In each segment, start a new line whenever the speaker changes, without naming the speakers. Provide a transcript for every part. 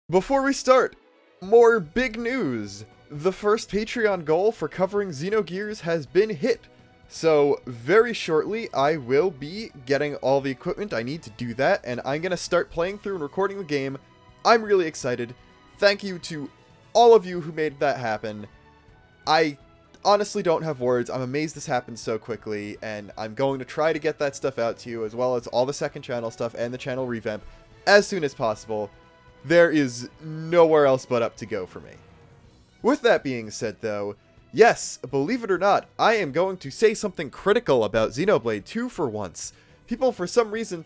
Before we start, more big news! The first Patreon goal for covering Xenogears has been hit. So, very shortly, I will be getting all the equipment I need to do that, and I'm gonna start playing through and recording the game. I'm really excited. Thank you to all of you who made that happen. I honestly don't have words. I'm amazed this happened so quickly, and I'm going to try to get that stuff out to you, as well as all the second channel stuff and the channel revamp, as soon as possible. There is nowhere else but up to go for me. With that being said, though, yes, believe it or not, I am going to say something critical about Xenoblade 2 for once. People for some reason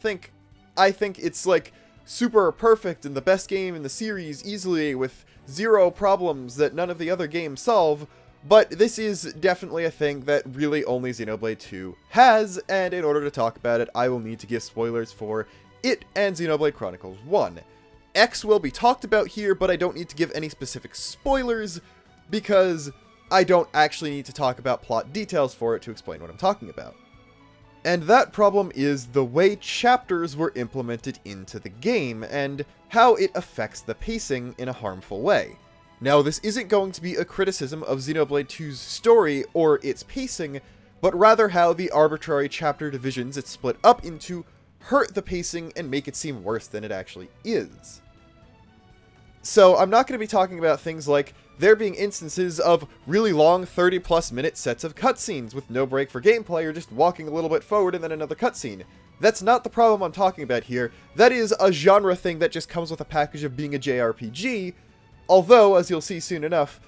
I think it's like super perfect and the best game in the series easily with zero problems that none of the other games solve, but this is definitely a thing that really only Xenoblade 2 has, and in order to talk about it, I will need to give spoilers for it and Xenoblade Chronicles 1. X will be talked about here, but I don't need to give any specific spoilers, because I don't actually need to talk about plot details for it to explain what I'm talking about. And that problem is the way chapters were implemented into the game, and how it affects the pacing in a harmful way. Now, this isn't going to be a criticism of Xenoblade 2's story or its pacing, but rather how the arbitrary chapter divisions it split up into hurt the pacing and make it seem worse than it actually is. So I'm not going to be talking about things like there being instances of really long 30+ minute sets of cutscenes with no break for gameplay or just walking a little bit forward and then another cutscene. That's not the problem I'm talking about here. That is a genre thing that just comes with a package of being a JRPG, although, as you'll see soon enough,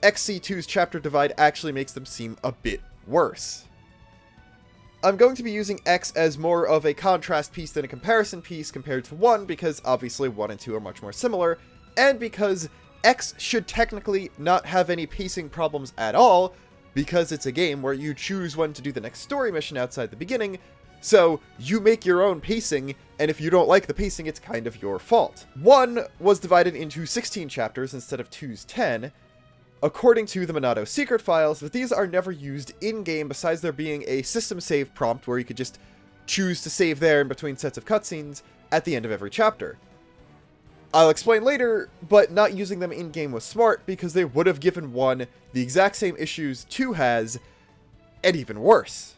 XC2's chapter divide actually makes them seem a bit worse. I'm going to be using X as more of a contrast piece than a comparison piece compared to 1, because obviously 1 and 2 are much more similar, and because X should technically not have any pacing problems at all, because it's a game where you choose when to do the next story mission outside the beginning, so you make your own pacing, and if you don't like the pacing, it's kind of your fault. 1 was divided into 16 chapters instead of 2's 10, according to the Minato secret files, but these are never used in-game besides there being a system save prompt where you could just choose to save there in between sets of cutscenes at the end of every chapter. I'll explain later, but not using them in-game was smart because they would have given 1 the exact same issues 2 has, and even worse.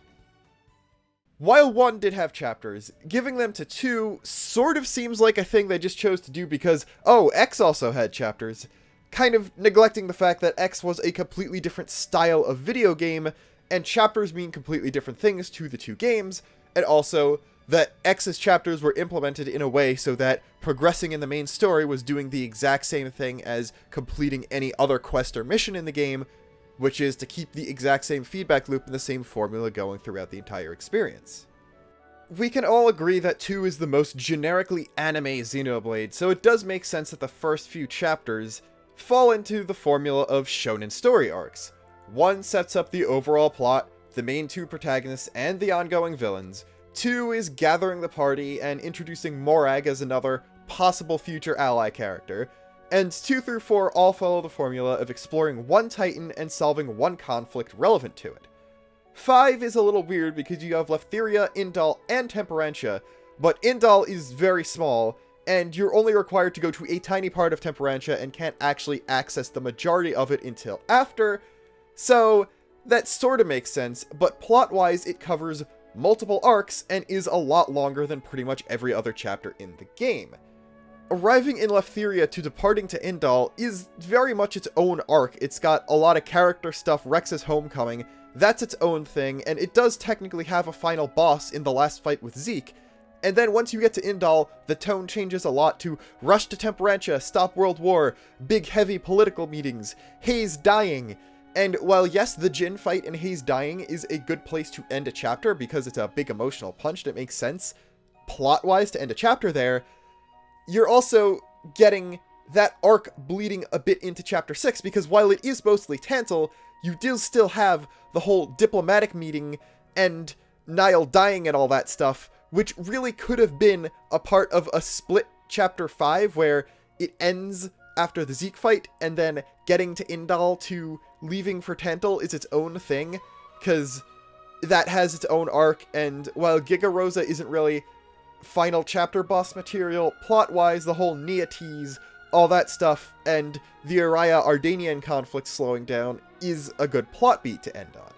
While 1 did have chapters, giving them to 2 sort of seems like a thing they just chose to do because, oh, X also had chapters, kind of neglecting the fact that X was a completely different style of video game, and chapters mean completely different things to the two games, and also that X's chapters were implemented in a way so that progressing in the main story was doing the exact same thing as completing any other quest or mission in the game, which is to keep the exact same feedback loop and the same formula going throughout the entire experience. We can all agree that 2 is the most generically anime Xenoblade, so it does make sense that the first few chapters fall into the formula of shonen story arcs. 1 sets up the overall plot, the main 2 protagonists, and the ongoing villains. 2 is gathering the party and introducing Morag as another possible future ally character. And 2 through 4 all follow the formula of exploring one Titan and solving one conflict relevant to it. 5 is a little weird because you have Leftheria, Indal, and Temperantia, but Indal is very small, and you're only required to go to a tiny part of Temperantia and can't actually access the majority of it until after, so that sort of makes sense, but plot-wise it covers multiple arcs and is a lot longer than pretty much every other chapter in the game. Arriving in Leftheria to departing to Indal is very much its own arc. It's got a lot of character stuff, Rex's homecoming, that's its own thing, and it does technically have a final boss in the last fight with Zeke. And then once you get to Indal, the tone changes a lot to rush to Temperantia, stop World War, big heavy political meetings, Hayes dying. And while yes, the Jin fight and Hayes dying is a good place to end a chapter because it's a big emotional punch that makes sense plot-wise to end a chapter there, you're also getting that arc bleeding a bit into chapter 6 because while it is mostly Tantal, you do still have the whole diplomatic meeting and Niall dying and all that stuff, which really could have been a part of a split chapter 5 where it ends after the Zeke fight and then getting to Indal to leaving for Tantal is its own thing, because that has its own arc, and while Giga Rosa isn't really final chapter boss material, plot-wise the whole Nia tease all that stuff, and the Araya-Ardanian conflict slowing down is a good plot beat to end on.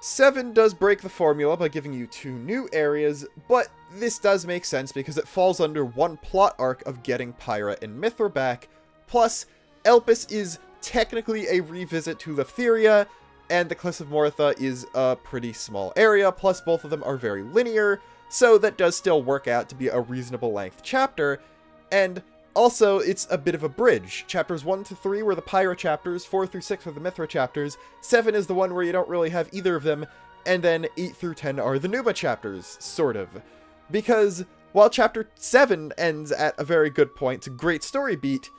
7 does break the formula by giving you 2 new areas, but this does make sense because it falls under one plot arc of getting Pyra and Mithra back, plus Elpis is technically a revisit to Leftheria, and the Cliffs of Mortha is a pretty small area, plus both of them are very linear, so that does still work out to be a reasonable length chapter, and also, it's a bit of a bridge. Chapters 1 to 3 were the Pyra chapters, 4 through 6 are the Mithra chapters, 7 is the one where you don't really have either of them, and then 8 through 10 are the Numa chapters, sort of. Because, while Chapter 7 ends at a very good point, it's a great story beat,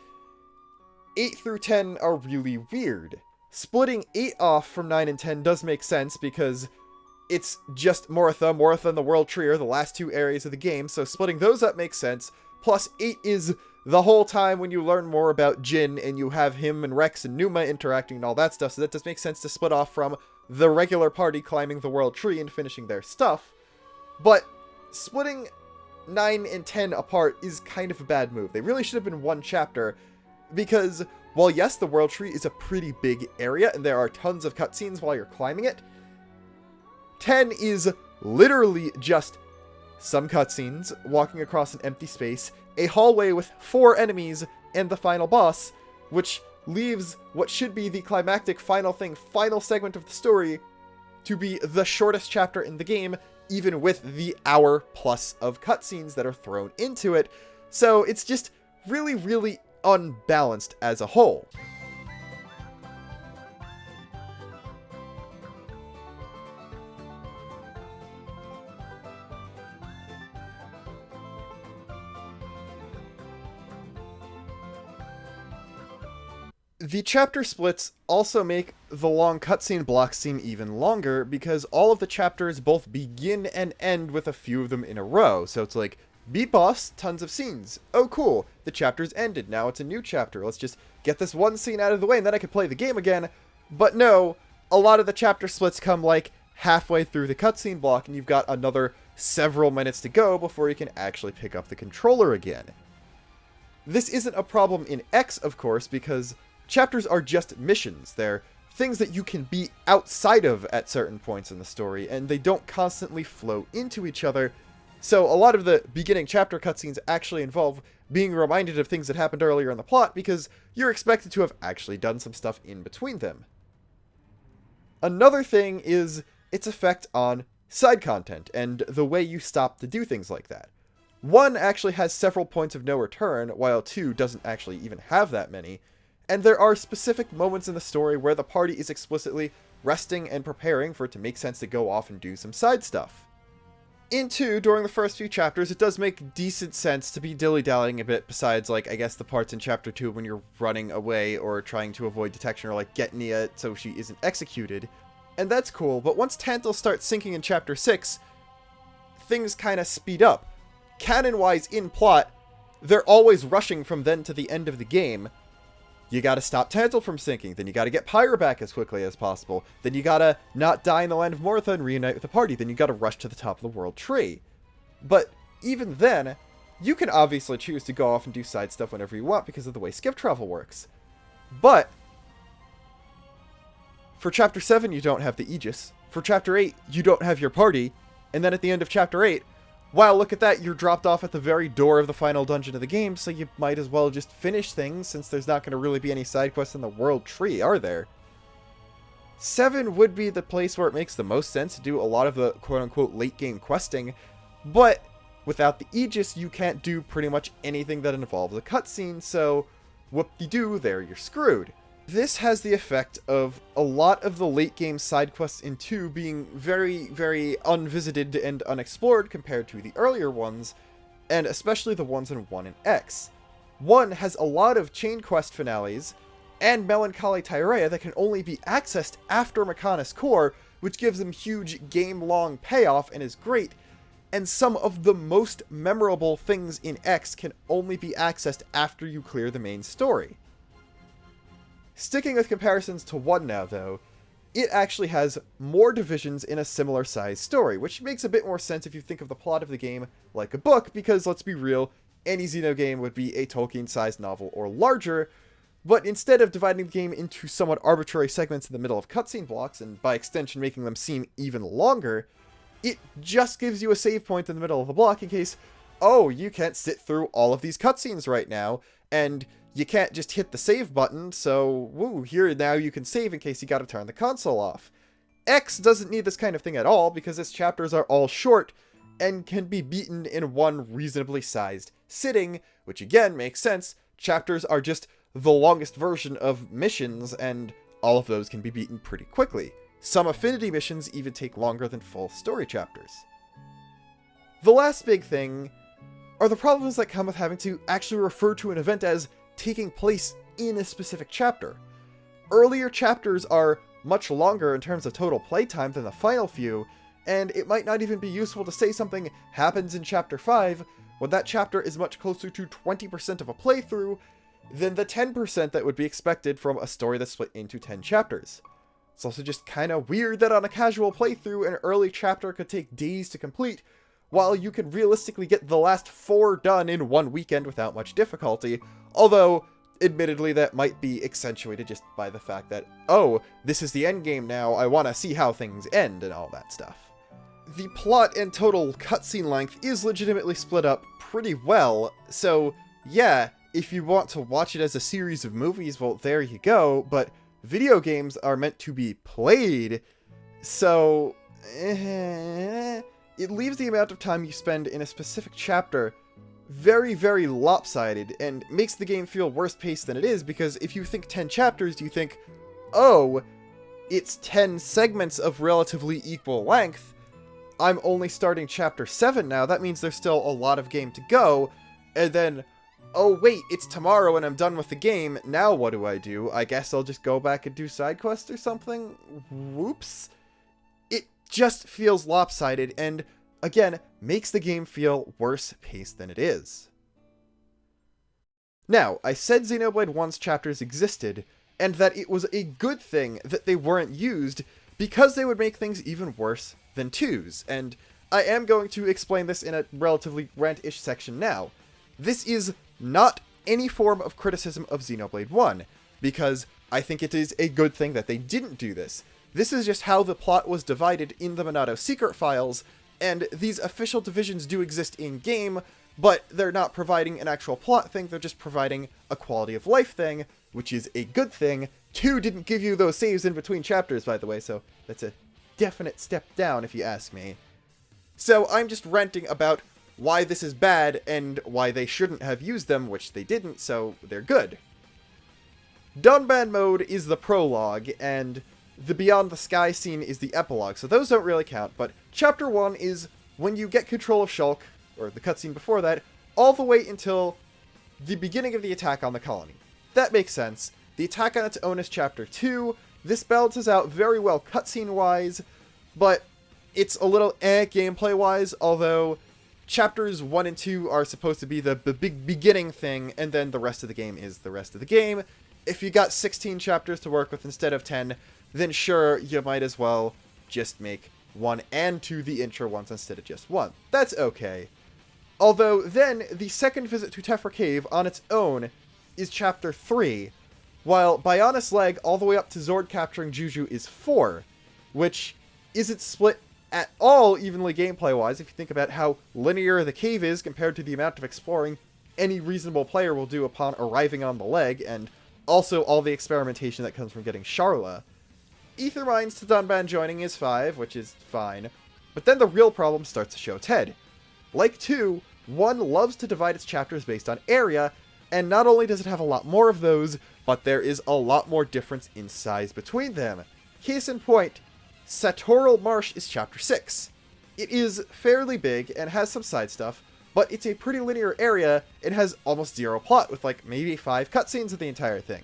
8 through 10 are really weird. Splitting 8 off from 9 and 10 does make sense, because it's just Mortha and the World Tree are the last 2 areas of the game, so splitting those up makes sense. Plus, 8 is the whole time when you learn more about Jin, and you have him and Rex and Numa interacting and all that stuff, so that does make sense to split off from the regular party climbing the World Tree and finishing their stuff. But splitting 9 and 10 apart is kind of a bad move. They really should have been one chapter, because while yes, the World Tree is a pretty big area, and there are tons of cutscenes while you're climbing it, 10 is literally just some cutscenes, walking across an empty space, a hallway with 4 enemies, and the final boss, which leaves what should be the climactic final segment of the story, to be the shortest chapter in the game, even with the hour plus of cutscenes that are thrown into it. So it's just really, really unbalanced as a whole. The chapter splits also make the long cutscene blocks seem even longer, because all of the chapters both begin and end with a few of them in a row. So it's like, beat boss, tons of scenes. Oh cool, the chapter's ended, now it's a new chapter. Let's just get this one scene out of the way and then I can play the game again. But no, a lot of the chapter splits come like halfway through the cutscene block, and you've got another several minutes to go before you can actually pick up the controller again. This isn't a problem in X, of course, because chapters are just missions. They're things that you can be outside of at certain points in the story, and they don't constantly flow into each other. So a lot of the beginning chapter cutscenes actually involve being reminded of things that happened earlier in the plot, because you're expected to have actually done some stuff in between them. Another thing is its effect on side content, and the way you stop to do things like that. 1 actually has several points of no return, while 2 doesn't actually even have that many. And there are specific moments in the story where the party is explicitly resting and preparing for it to make sense to go off and do some side stuff. In 2, during the first few chapters, it does make decent sense to be dilly-dallying a bit, besides, like, I guess the parts in Chapter 2 when you're running away or trying to avoid detection, or, like, get Nia so she isn't executed. And that's cool, but once Tantal starts sinking in Chapter 6, things kind of speed up. Canon-wise, in plot, they're always rushing from then to the end of the game. You gotta stop Tantal from sinking, then you gotta get Pyra back as quickly as possible, then you gotta not die in the Land of Mortha and reunite with the party, then you gotta rush to the top of the World Tree. But even then, you can obviously choose to go off and do side stuff whenever you want because of the way skip travel works. But for Chapter 7, you don't have the Aegis. For Chapter 8, you don't have your party. And then at the end of Chapter 8, wow, look at that, you're dropped off at the very door of the final dungeon of the game, so you might as well just finish things, since there's not going to really be any side quests in the World Tree, are there? 7 would be the place where it makes the most sense to do a lot of the quote-unquote late-game questing, but without the Aegis, you can't do pretty much anything that involves a cutscene, so whoop-de-doo, there you're screwed. This has the effect of a lot of the late-game side quests in 2 being very, very unvisited and unexplored compared to the earlier ones, and especially the ones in 1 and X. 1 has a lot of chain quest finales, and Melancholy Tyrea that can only be accessed after Mechonis Core, which gives them huge game-long payoff and is great, and some of the most memorable things in X can only be accessed after you clear the main story. Sticking with comparisons to 1 now, though, it actually has more divisions in a similar sized story, which makes a bit more sense if you think of the plot of the game like a book, because let's be real, any Xeno game would be a Tolkien-sized novel or larger, but instead of dividing the game into somewhat arbitrary segments in the middle of cutscene blocks, and by extension making them seem even longer, it just gives you a save point in the middle of the block in case, oh, you can't sit through all of these cutscenes right now, and you can't just hit the save button, so, woo, here now you can save in case you gotta turn the console off. X doesn't need this kind of thing at all, because its chapters are all short, and can be beaten in one reasonably sized sitting, which again makes sense. Chapters are just the longest version of missions, and all of those can be beaten pretty quickly. Some affinity missions even take longer than full story chapters. The last big thing are the problems that come with having to actually refer to an event as taking place in a specific chapter. Earlier chapters are much longer in terms of total playtime than the final few, and it might not even be useful to say something happens in Chapter 5 when that chapter is much closer to 20% of a playthrough than the 10% that would be expected from a story that's split into 10 chapters. It's also just kinda weird that on a casual playthrough, an early chapter could take days to complete, while you could realistically get the last 4 done in one weekend without much difficulty, although admittedly that might be accentuated just by the fact that, oh, this is the endgame now, I want to see how things end and all that stuff. The plot and total cutscene length is legitimately split up pretty well, so yeah, if you want to watch it as a series of movies, well, there you go, but video games are meant to be played, so it leaves the amount of time you spend in a specific chapter very, very lopsided, and makes the game feel worse paced than it is, because if you think 10 chapters, you think, oh, it's 10 segments of relatively equal length, I'm only starting chapter 7 now, that means there's still a lot of game to go, and then, oh wait, it's tomorrow and I'm done with the game, now what do? I guess I'll just go back and do side quests or something? Whoops. It just feels lopsided, and again, makes the game feel worse paced than it is. Now, I said Xenoblade 1's chapters existed, and that it was a good thing that they weren't used, because they would make things even worse than 2's, and I am going to explain this in a relatively rant-ish section now. This is not any form of criticism of Xenoblade 1, because I think it is a good thing that they didn't do this. This is just how the plot was divided in the Monado secret files, and these official divisions do exist in-game, but they're not providing an actual plot thing, they're just providing a quality of life thing, which is a good thing. 2 didn't give you those saves in between chapters, by the way, so that's a definite step down if you ask me. So I'm just ranting about why this is bad and why they shouldn't have used them, which they didn't, so they're good. Dunban mode is the prologue, and the Beyond the Sky scene is the epilogue, so those don't really count, but Chapter 1 is when you get control of Shulk, or the cutscene before that, all the way until the beginning of the attack on the colony. That makes sense. The attack on its own is Chapter 2, this balances out very well cutscene-wise, but it's a little gameplay-wise, although Chapters 1 and 2 are supposed to be the big beginning thing, and then the rest of the game is the rest of the game. If you got 16 chapters to work with instead of 10, then sure, you might as well just make 1 and 2 the intro ones instead of just 1. That's okay. Although, then, the second visit to Tephra Cave on its own is Chapter 3, while Bionis Leg all the way up to Zord capturing Juju is 4, which isn't split at all evenly gameplay-wise if you think about how linear the cave is compared to the amount of exploring any reasonable player will do upon arriving on the leg, and also all the experimentation that comes from getting Sharla. Ether Mines to Dunban joining is 5, which is fine, but then the real problem starts to show its head. Like 2, 1 loves to divide its chapters based on area, and not only does it have a lot more of those, but there is a lot more difference in size between them. Case in point, Satoral Marsh is Chapter 6. It is fairly big and has some side stuff, but it's a pretty linear area and has almost zero plot, with like maybe 5 cutscenes of the entire thing.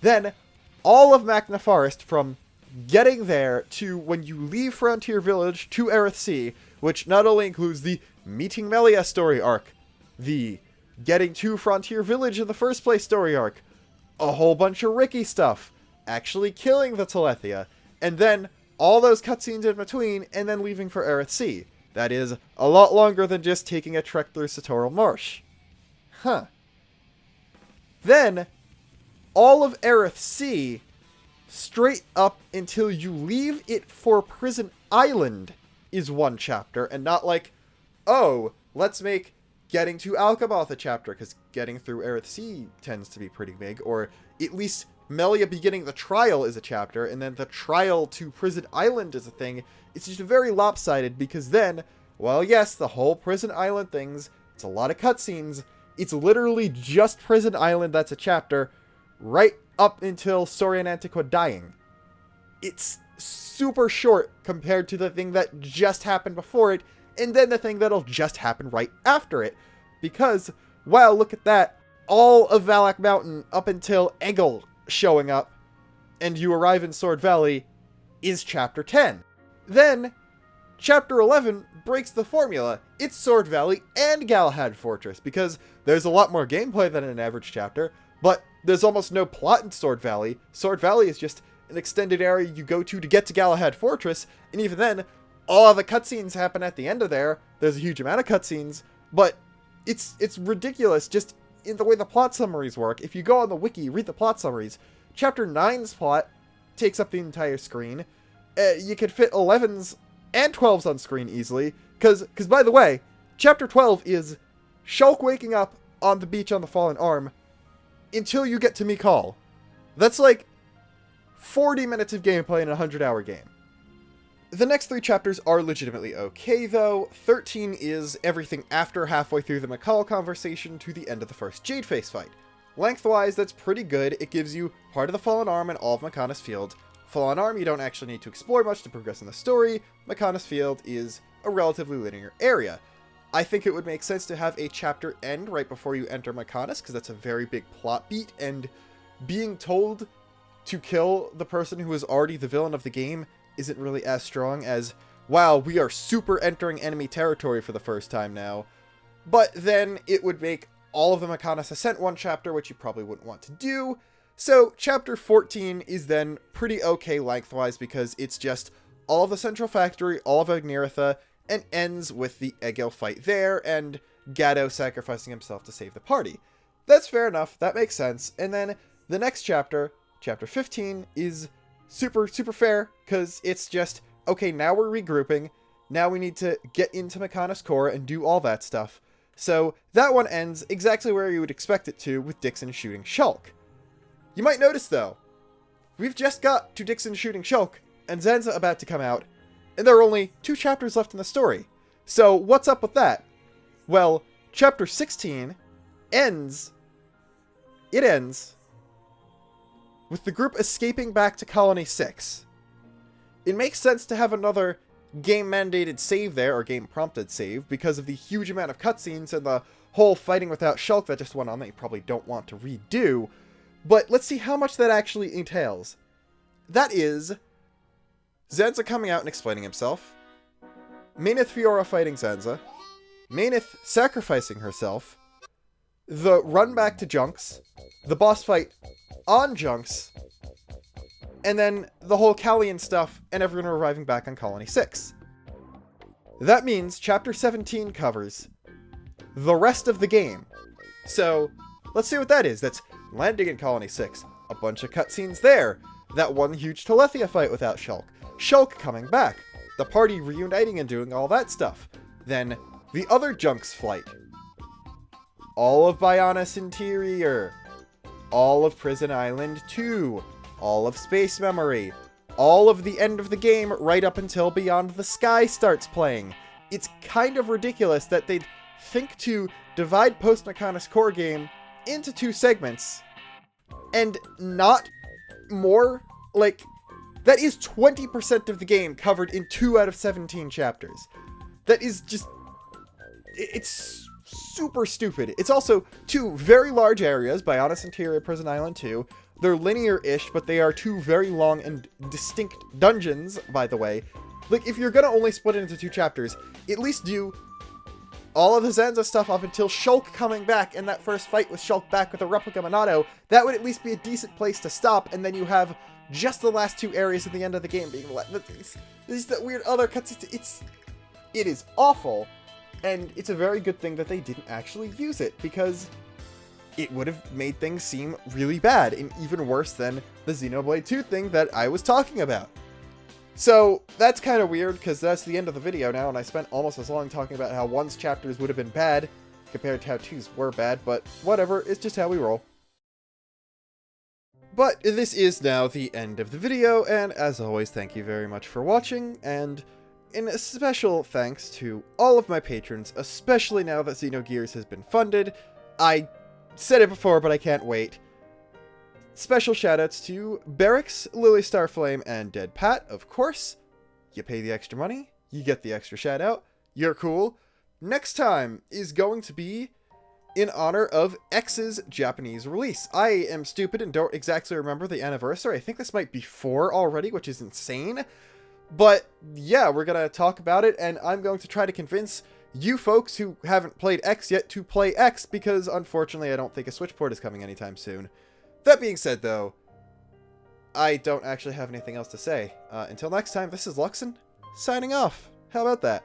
Then, all of Magna Forest from getting there to when you leave Frontier Village to Aerith Sea, which not only includes the meeting Melia story arc, the getting to Frontier Village in the first place story arc, a whole bunch of Ricky stuff, actually killing the Telethia, and then all those cutscenes in between, and then leaving for Aerith Sea. That is a lot longer than just taking a trek through Satoral Marsh. huh. Then, all of Aerith C, straight up until you leave it for Prison Island, is one chapter, and not like, oh, let's make getting to Alcamoth a chapter, because getting through Aerith C tends to be pretty big, or at least Melia beginning the trial is a chapter, and then the trial to Prison Island is a thing. It's just very lopsided, because then, well, yes, the whole Prison Island things, it's a lot of cutscenes. It's literally just Prison Island that's a chapter, right up until Sorian Antiqua dying. It's super short compared to the thing that just happened before it, and then the thing that'll just happen right after it. Because, wow, look at that. All of Valak Mountain up until Eggle showing up, and you arrive in Sword Valley, is Chapter 10. Then, Chapter 11 breaks the formula. It's Sword Valley and Galahad Fortress, because there's a lot more gameplay than in an average chapter, but there's almost no plot in Sword Valley. Sword Valley is just an extended area you go to get to Galahad Fortress, and even then, all of the cutscenes happen at the end of there. There's a huge amount of cutscenes, but it's ridiculous just in the way the plot summaries work. If you go on the wiki, read the plot summaries, Chapter 9's plot takes up the entire screen. You could fit 11's and 12's on screen easily, because by the way, Chapter 12 is Shulk waking up on the beach on the Fallen Arm until you get to Mikal. That's like 40 minutes of gameplay in a 100-hour game. The next 3 chapters are legitimately okay, though. 13 is everything after halfway through the Mikal conversation to the end of the first Jadeface fight. Lengthwise, that's pretty good. It gives you part of the Fallen Arm and all of Mechonis Field. Fallen Arm, you don't actually need to explore much to progress in the story. Mechonis Field is a relatively linear area. I think it would make sense to have a chapter end right before you enter Mechonis, because that's a very big plot beat, and being told to kill the person who is already the villain of the game isn't really as strong as, wow, we are super entering enemy territory for the first time now. But then it would make all of the Mechonis Ascent one chapter, which you probably wouldn't want to do. So Chapter 14 is then pretty okay lengthwise, because it's just all of the Central Factory, all of Agniratha, and ends with the Egil fight there, and Gato sacrificing himself to save the party. That's fair enough, that makes sense. And then the next chapter, Chapter 15, is super fair, because it's just, okay, now we're regrouping, now we need to get into Mechonis Core and do all that stuff. So that one ends exactly where you would expect it to, with Dixon shooting Shulk. You might notice, though, we've just got to Dixon shooting Shulk, and Zenza about to come out, and there are only 2 chapters left in the story. So what's up with that? Well, Chapter 16 ends with the group escaping back to Colony 6. It makes sense to have another game-mandated save there, or game-prompted save, because of the huge amount of cutscenes and the whole fighting without Shulk that just went on that you probably don't want to redo. But let's see how much that actually entails. That is Zenza coming out and explaining himself, Mainith Fiora fighting Zenza, Mainith sacrificing herself, the run back to Junks, the boss fight on Junks, and then the whole Callian stuff and everyone arriving back on Colony 6. That means Chapter 17 covers the rest of the game. So, let's see what that is. That's landing in Colony 6, a bunch of cutscenes there, that one huge Telethia fight without Shulk, Shulk coming back, the party reuniting and doing all that stuff, then the other Junks flight, all of Bionis Interior, all of Prison Island 2, all of Space Memory, all of the end of the game right up until Beyond the Sky starts playing. It's kind of ridiculous that they'd think to divide post-Mechonis Core game into 2 segments and not more. Like, that is 20% of the game covered in 2 out of 17 chapters. That is just, it's super stupid. It's also 2 very large areas, Bionis Interior, Prison Island 2. They're linear-ish, but they are 2 very long and distinct dungeons, by the way. Like, if you're gonna only split it into 2 chapters, at least do all of the Zenza stuff up until Shulk coming back and that first fight with Shulk back with a replica Monado. That would at least be a decent place to stop, and then you have just the last 2 areas at the end of the game being let. These that weird other cutscenes. It is awful, and it's a very good thing that they didn't actually use it, because it would have made things seem really bad and even worse than the Xenoblade 2 thing that I was talking about. So that's kind of weird because that's the end of the video now, and I spent almost as long talking about how 1's chapters would have been bad compared to how 2's were bad, but whatever, it's just how we roll. But this is now the end of the video, and as always, thank you very much for watching, and in a special thanks to all of my patrons, especially now that Xenogears has been funded. I said it before, but I can't wait. Special shoutouts to Barracks, Lily Starflame, and Dead Pat, of course. You pay the extra money, you get the extra shoutout, you're cool. Next time is going to be in honor of X's Japanese release. I am stupid and don't exactly remember the anniversary. I think this might be 4 already, which is insane. But yeah, we're going to talk about it, and I'm going to try to convince you folks who haven't played X yet to play X, because unfortunately I don't think a Switch port is coming anytime soon. That being said, though, I don't actually have anything else to say. Until next time, this is Luxin, signing off. How about that?